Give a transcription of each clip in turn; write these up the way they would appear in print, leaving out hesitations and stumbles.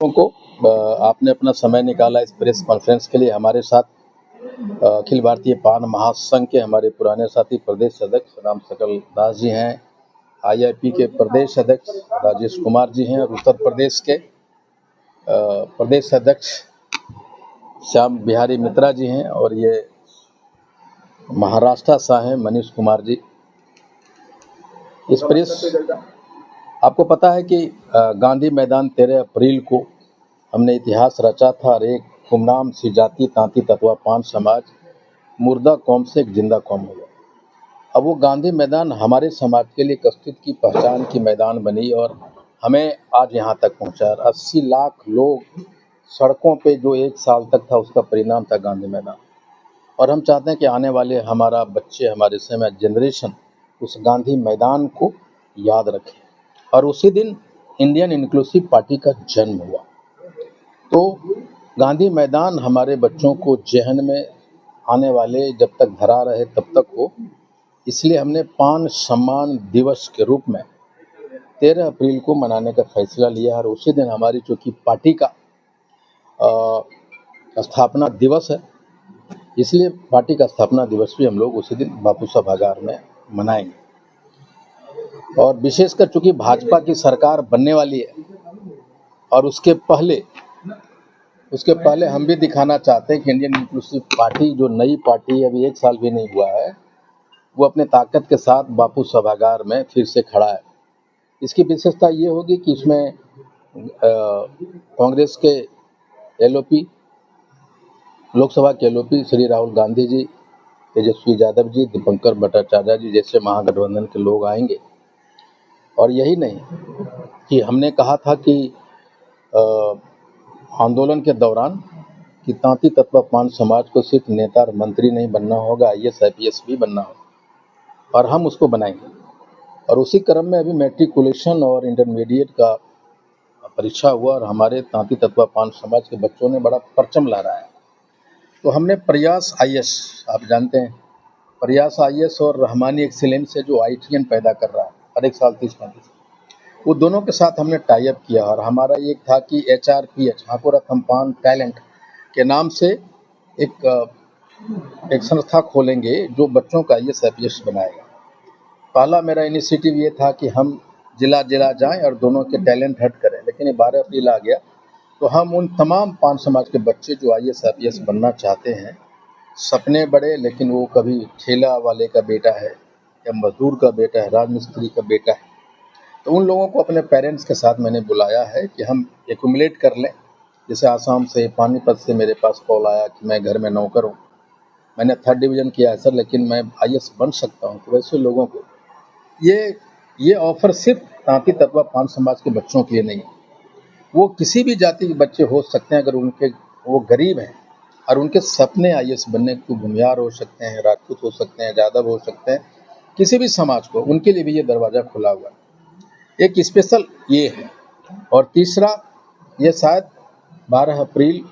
को आपने अपना समय निकाला इस प्रेस कॉन्फ्रेंस के लिए हमारे साथ। अखिल भारतीय पान महासंघ के हमारे पुराने साथी प्रदेश अध्यक्ष राम सकल दास जी हैं, आईआईपी के प्रदेश अध्यक्ष राजेश कुमार जी हैं और उत्तर प्रदेश के प्रदेश अध्यक्ष श्याम बिहारी मित्रा जी हैं और ये महाराष्ट्र से हैं मनीष कुमार जी। इस प्रेस आपको पता है कि गांधी मैदान 13 अप्रैल को हमने इतिहास रचा था और एक गुमनाम सी जाति तांती तत्वा पान समाज मुर्दा कौम से एक जिंदा कौम हो गया। अब वो गांधी मैदान हमारे समाज के लिए एक अस्तित्व की पहचान की मैदान बनी और हमें आज यहाँ तक पहुँचा। 80 लाख लोग सड़कों पे जो एक साल तक था उसका परिणाम था गांधी मैदान। और हम चाहते हैं कि आने वाले हमारा बच्चे हमारे समय जनरेशन उस गांधी मैदान को याद रखें। और उसी दिन इंडियन इंक्लूसिव पार्टी का जन्म हुआ। तो गांधी मैदान हमारे बच्चों को जहन में आने वाले जब तक धरा रहे तब तक हो, इसलिए हमने पान सम्मान दिवस के रूप में 13 अप्रैल को मनाने का फैसला लिया। और उसी दिन हमारी चूँकि पार्टी का स्थापना दिवस है, इसलिए पार्टी का स्थापना दिवस भी हम लोग उसी दिन बापू सभागार में मनाएंगे। और विशेषकर चूँकि भाजपा की सरकार बनने वाली है और उसके पहले हम भी दिखाना चाहते हैं कि इंडियन इंक्लूसिव पार्टी जो नई पार्टी अभी 1 साल भी नहीं हुआ है, वो अपने ताकत के साथ बापू सभागार में फिर से खड़ा है। इसकी विशेषता ये होगी कि इसमें कांग्रेस के एलओपी, लोकसभा के एलओपी श्री राहुल गांधी जी, तेजस्वी यादव जी, दीपंकर भट्टाचार्य जी जैसे महागठबंधन के लोग आएंगे। और यही नहीं कि हमने कहा था कि आंदोलन के दौरान कि तांती तत्वा पान समाज को सिर्फ नेता और मंत्री नहीं बनना होगा, आईएएस आईपीएस भी बनना होगा और हम उसको बनाएंगे। और उसी क्रम में अभी मैट्रिकुलेशन और इंटरमीडिएट का परीक्षा हुआ और हमारे तांती तत्वा पान समाज के बच्चों ने बड़ा परचम लहराया है। तो हमने प्रयास आईएएस, आप जानते हैं प्रयास आईएएस और रहमानी एक्सीलेंस से जो आईटीएन पैदा कर रहा है हर एक साल 30-35, वो दोनों के साथ हमने टाई अप किया। और हमारा ये था कि HRPH हापुरथम पान टैलेंट के नाम से एक संस्था खोलेंगे जो बच्चों का आईएएस आईपीएस बनाएगा। पहला मेरा इनिशिएटिव ये था कि हम जिला जाएं और दोनों के टैलेंट हट करें, लेकिन ये 12 अप्रैल आ गया तो हम उन तमाम पान समाज के बच्चे जो आईएएस आईपीएस बनना चाहते हैं, सपने बड़े लेकिन वो कभी ठेला वाले का बेटा है या मजदूर का बेटा है, राजमिस्त्री का बेटा है, तो उन लोगों को अपने पेरेंट्स के साथ मैंने बुलाया है कि हम एक्यूमुलेट कर लें। जैसे आसाम से पानीपत से मेरे पास कॉल आया कि मैं घर में नौकर हूँ, मैंने 3rd डिवीज़न किया है सर, लेकिन मैं आईएएस बन सकता हूँ। तो वैसे लोगों को ये ऑफ़र सिर्फ तांती तत्वा पान समाज के बच्चों के लिए नहीं है, वो किसी भी जाति के बच्चे हो सकते हैं अगर वो गरीब हैं और उनके सपने आईएएस बनने को, भूमिहार हो सकते हैं, राजपूत हो सकते हैं, यादव हो सकते हैं, किसी भी समाज को, उनके लिए भी ये दरवाज़ा खुला हुआ है। एक स्पेशल ये है। और तीसरा, ये शायद 12 अप्रैल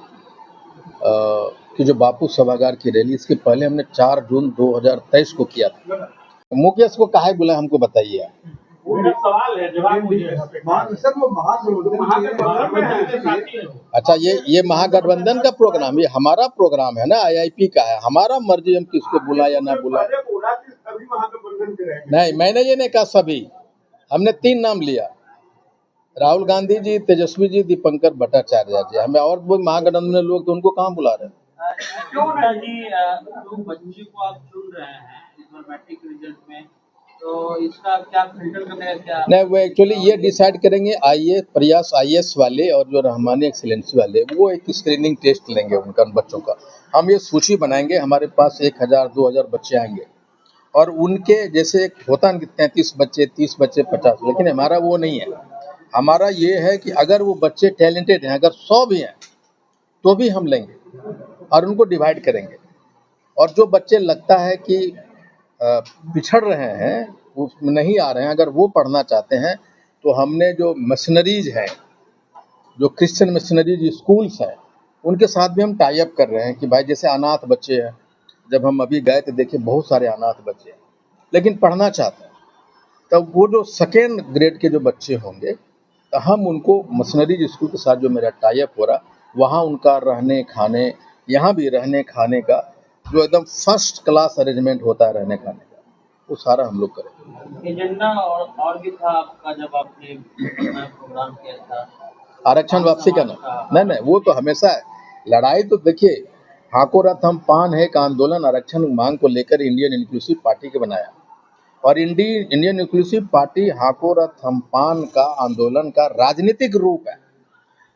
की जो बापू सभागार की रैली, इसके पहले हमने 4 जून 2023 को किया था। मुकेश को काहे बुलाया हमको बताइए। सवाल है, जवाब मुझे। अच्छा, ये महागठबंधन का प्रोग्राम, ये हमारा प्रोग्राम है ना, आईआईपी का है, हमारा मर्जी हम किसको बुलाए या ना बुलाए। नहीं, मैंने ये नहीं कहा सभी, हमने 3 नाम लिया, राहुल गांधी जी, तेजस्वी जी, दीपंकर भट्टाचार्य जी। हमें और वो महागठबंधन लोग तो उनको कहाँ बुला रहे हैं। क्यों नहीं जो बच्चे को आप चुन रहे हैं इस बार मैट्रिक रिजल्ट में, तो इसका क्या फिल्टर करने का क्या? नहीं, वो एक्चुअली ये डिसाइड करेंगे प्रयास आईएएस वाले और जो रहमानी एक्सीलेंसी वाले, वो एक स्क्रीनिंग टेस्ट लेंगे उनका, बच्चों का। हम ये सूची बनाएंगे, हमारे पास 1000-2000 बच्चे आएंगे और उनके जैसे एक होता है कि 33 बच्चे, 30 बच्चे, 50, लेकिन हमारा वो नहीं है। हमारा ये है कि अगर वो बच्चे टैलेंटेड हैं, अगर 100 भी हैं तो भी हम लेंगे और उनको डिवाइड करेंगे। और जो बच्चे लगता है कि पिछड़ रहे हैं, वो नहीं आ रहे हैं, अगर वो पढ़ना चाहते हैं, तो हमने जो मिशनरीज हैं, जो क्रिश्चियन मिशनरीज स्कूल्स हैं, उनके साथ भी हम टाई अप कर रहे हैं कि भाई जैसे अनाथ बच्चे हैं, जब हम अभी गए थे देखे बहुत सारे अनाथ बच्चे हैं लेकिन पढ़ना चाहते हैं, तब वो जो 2nd ग्रेड के जो बच्चे होंगे तो हम उनको मशीनरी स्कूल के साथ जो मेरा टाई अप हो रहा, वहाँ उनका रहने खाने, यहाँ भी रहने खाने का जो एकदम फर्स्ट क्लास अरेंजमेंट होता है रहने खाने का, वो सारा हम लोग करें। एजेंडा और भी था आपका जब आपने अपना प्रोग्राम किया था आरक्षण पान वापसी का समाज ना, का नहीं नहीं, वो तो हमेशा है। लड़ाई तो देखिए, हाको रथ हम पान है का आंदोलन आरक्षण मांग को लेकर इंडियन इंक्लूसिव पार्टी के बनाया, और इंडियन इंक्लूसिव पार्टी हाको रथ हम पान का आंदोलन का राजनीतिक रूप है।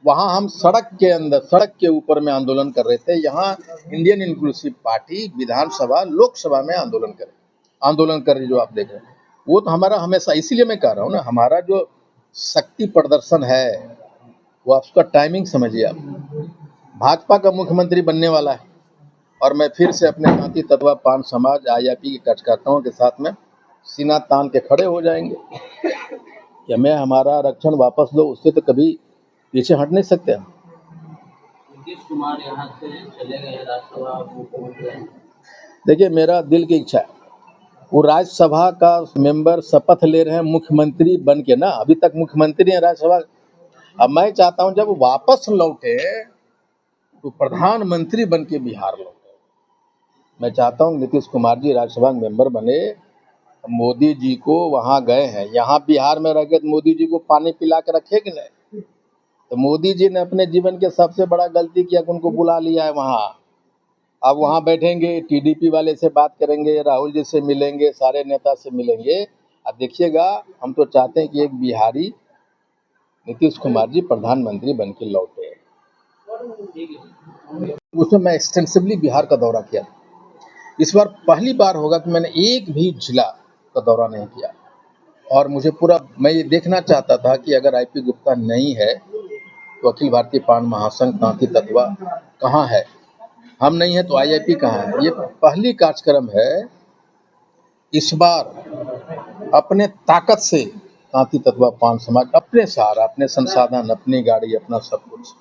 वहाँ हम सड़क के अंदर, सड़क के ऊपर में आंदोलन कर रहे थे। यहाँ इंडियन इंक्लूसिव पार्टी विधानसभा लोकसभा में आंदोलन कर रही, जो आप देख रहे हैं वो तो हमारा हमेशा, इसीलिए मैं कह रहा हूँ ना, हमारा जो शक्ति प्रदर्शन है वो आप उसका टाइमिंग समझिए। आप भाजपा का मुख्यमंत्री बनने वाला है, और मैं फिर से अपने जाति तत्वा पान समाज आईआईपी के कार्यकर्ताओं के साथ में सीना तान के खड़े हो जाएंगे कि हमें हमारा आरक्षण वापस दो, उससे तो कभी पीछे हट नहीं सकते हम। नीतीश कुमार यहाँ से चले गए राज्यसभा मुख्यमंत्री। देखिए, मेरा दिल की इच्छा है, वो राज्यसभा का मेंबर शपथ ले रहे हैं मुख्यमंत्री बन के ना, अभी तक मुख्यमंत्री है राज्यसभा। अब मैं चाहता हूं जब वापस लौटे तो प्रधानमंत्री बन के बिहार लौटे। मैं चाहता हूं नीतीश कुमार जी राज्यसभा मेंबर बने। मोदी जी को वहां गए हैं, यहाँ बिहार में रह के तो मोदी जी को पानी पिला के रखे कि नहीं? तो मोदी जी ने अपने जीवन के सबसे बड़ा गलती किया कि उनको बुला लिया है वहाँ। अब वहाँ बैठेंगे, टीडीपी वाले से बात करेंगे, राहुल जी से मिलेंगे, सारे नेता से मिलेंगे। अब देखिएगा, हम तो चाहते हैं कि एक बिहारी नीतीश कुमार जी प्रधानमंत्री बन के लौटे। उसमें मैं एक्सटेंसिवली बिहार का दौरा किया। इस बार पहली बार होगा कि मैंने एक भी जिला का दौरा नहीं किया, और मुझे पूरा, मैं ये देखना चाहता था कि अगर आईपी गुप्ता नहीं है तो अखिल भारतीय पान महासंघ तांती तत्वा कहाँ है, हम नहीं है तो आईआईपी कहाँ है। ये पहली कार्यक्रम है इस बार अपने ताकत से तांती तत्वा पान समाज, अपने सहारा, अपने संसाधन, अपनी गाड़ी, अपना सब कुछ,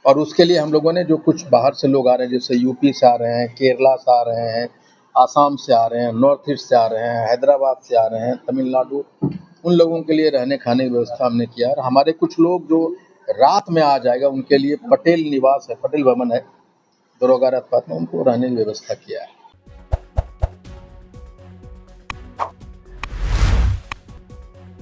और उसके लिए हम लोगों ने जो कुछ बाहर से लोग आ रहे हैं, जैसे यूपी से आ रहे हैं, केरला से आ रहे हैं, आसाम से आ रहे हैं, नॉर्थ ईस्ट से आ रहे हैं, हैदराबाद से आ रहे हैं, तमिलनाडु, उन लोगों के लिए रहने खाने की व्यवस्था हमने किया है। हमारे कुछ लोग जो रात में आ जाएगा उनके लिए पटेल निवास है, पटेल भवन है दरोगा राजपाट में, उनको रहने की व्यवस्था किया है।